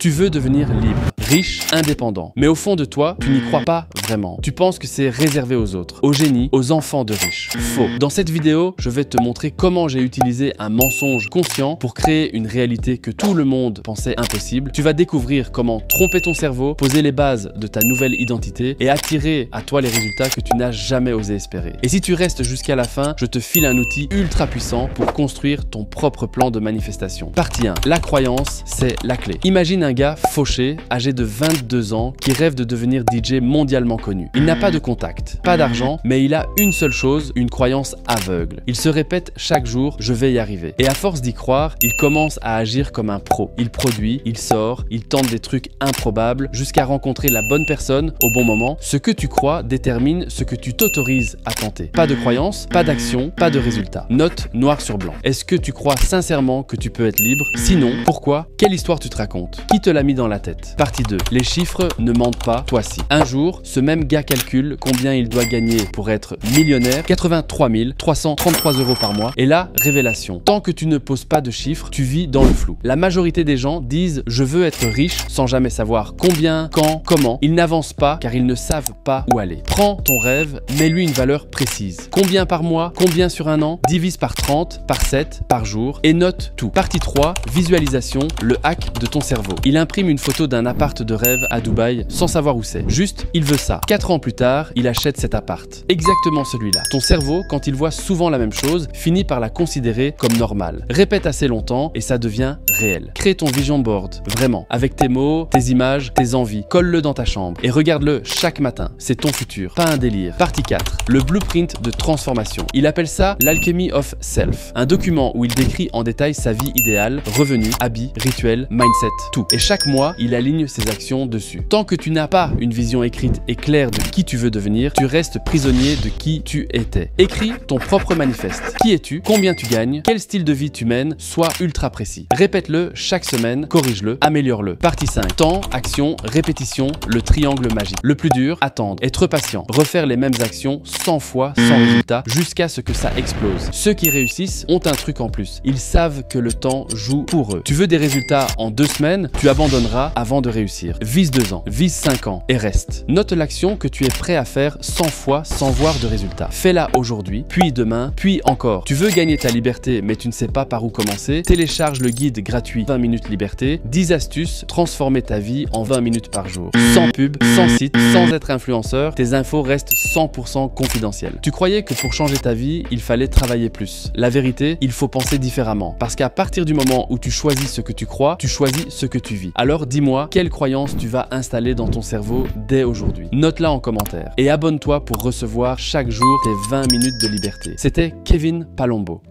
Tu veux devenir libre, riche, indépendant. Mais au fond de toi, tu n'y crois pas vraiment. Tu penses que c'est réservé aux autres, aux génies, aux enfants de riches. Faux. Dans cette vidéo, je vais te montrer comment j'ai utilisé un mensonge conscient pour créer une réalité que tout le monde pensait impossible. Tu vas découvrir comment tromper ton cerveau, poser les bases de ta nouvelle identité et attirer à toi les résultats que tu n'as jamais osé espérer. Et si tu restes jusqu'à la fin, je te file un outil ultra puissant pour construire ton propre plan de manifestation. Partie 1. La croyance, c'est la clé. Imagine un gars fauché, âgé de 22 ans, qui rêve de devenir DJ mondialement connu. Il n'a pas de contact, pas d'argent, mais il a une seule chose, une croyance aveugle. Il se répète chaque jour, je vais y arriver. Et à force d'y croire, il commence à agir comme un pro. Il produit, il sort, il tente des trucs improbables jusqu'à rencontrer la bonne personne au bon moment. Ce que tu crois détermine ce que tu t'autorises à tenter. Pas de croyance, pas d'action, pas de résultat. Note noir sur blanc. Est-ce que tu crois sincèrement que tu peux être libre? Sinon, pourquoi? Quelle histoire tu te racontes? Qui te l'a mis dans la tête? Partie 2. Les chiffres ne mentent pas, toi si. Un jour, ce même gars calcule combien il doit gagner pour être millionnaire. 83 333 € par mois. Et là, révélation. Tant que tu ne poses pas de chiffres, tu vis dans le flou. La majorité des gens disent « je veux être riche » sans jamais savoir combien, quand, comment. Ils n'avancent pas car ils ne savent pas où aller. Prends ton rêve, mets-lui une valeur précise. Combien par mois? Combien sur un an? Divise par 30, par 7, par jour et note tout. Partie 3, visualisation, le hack de ton cerveau. Il imprime une photo d'un appart de rêve à Dubaï sans savoir où c'est. Juste, il veut ça. 4 ans plus tard, il achète cet appart. Exactement celui-là. Ton cerveau, quand il voit souvent la même chose, finit par la considérer comme normale. Répète assez longtemps et ça devient réel. Crée ton vision board, vraiment, avec tes mots, tes images, tes envies. Colle-le dans ta chambre et regarde-le chaque matin. C'est ton futur, pas un délire. Partie 4, le blueprint de transformation. Il appelle ça l'Alchemy of Self, un document où il décrit en détail sa vie idéale, revenus, habits, rituels, mindset, tout. Et chaque mois, il aligne ses actions dessus. Tant que tu n'as pas une vision écrite et claire de qui tu veux devenir, tu restes prisonnier de qui tu étais. Écris ton propre manifeste. Qui es-tu? Combien tu gagnes? Quel style de vie tu mènes? Sois ultra précis. Répète-le chaque semaine, corrige-le, améliore-le. Partie 5. Temps, action, répétition, le triangle magique. Le plus dur, attendre, être patient, refaire les mêmes actions 100 fois sans résultat jusqu'à ce que ça explose. Ceux qui réussissent ont un truc en plus. Ils savent que le temps joue pour eux. Tu veux des résultats en 2 semaines, tu abandonneras avant de réussir. Vise 2 ans, vise 5 ans et reste. Note l'action que tu es prêt à faire 100 fois sans voir de résultat. Fais-la aujourd'hui, puis demain, puis encore. Tu veux gagner ta liberté mais tu ne sais pas par où commencer? Télécharge le guide gratuit 20 minutes liberté, 10 astuces, transformer ta vie en 20 minutes par jour. Sans pub, sans site, sans être influenceur, tes infos restent 100% confidentielles. Tu croyais que pour changer ta vie, il fallait travailler plus. La vérité, il faut penser différemment. Parce qu'à partir du moment où tu choisis ce que tu crois, tu choisis ce que tu vis. Alors dis-moi, quelle croyance tu vas installer dans ton cerveau dès aujourd'hui? Note-la en commentaire. Et abonne-toi pour recevoir chaque jour tes 20 minutes de liberté. C'était Kevin Palombo.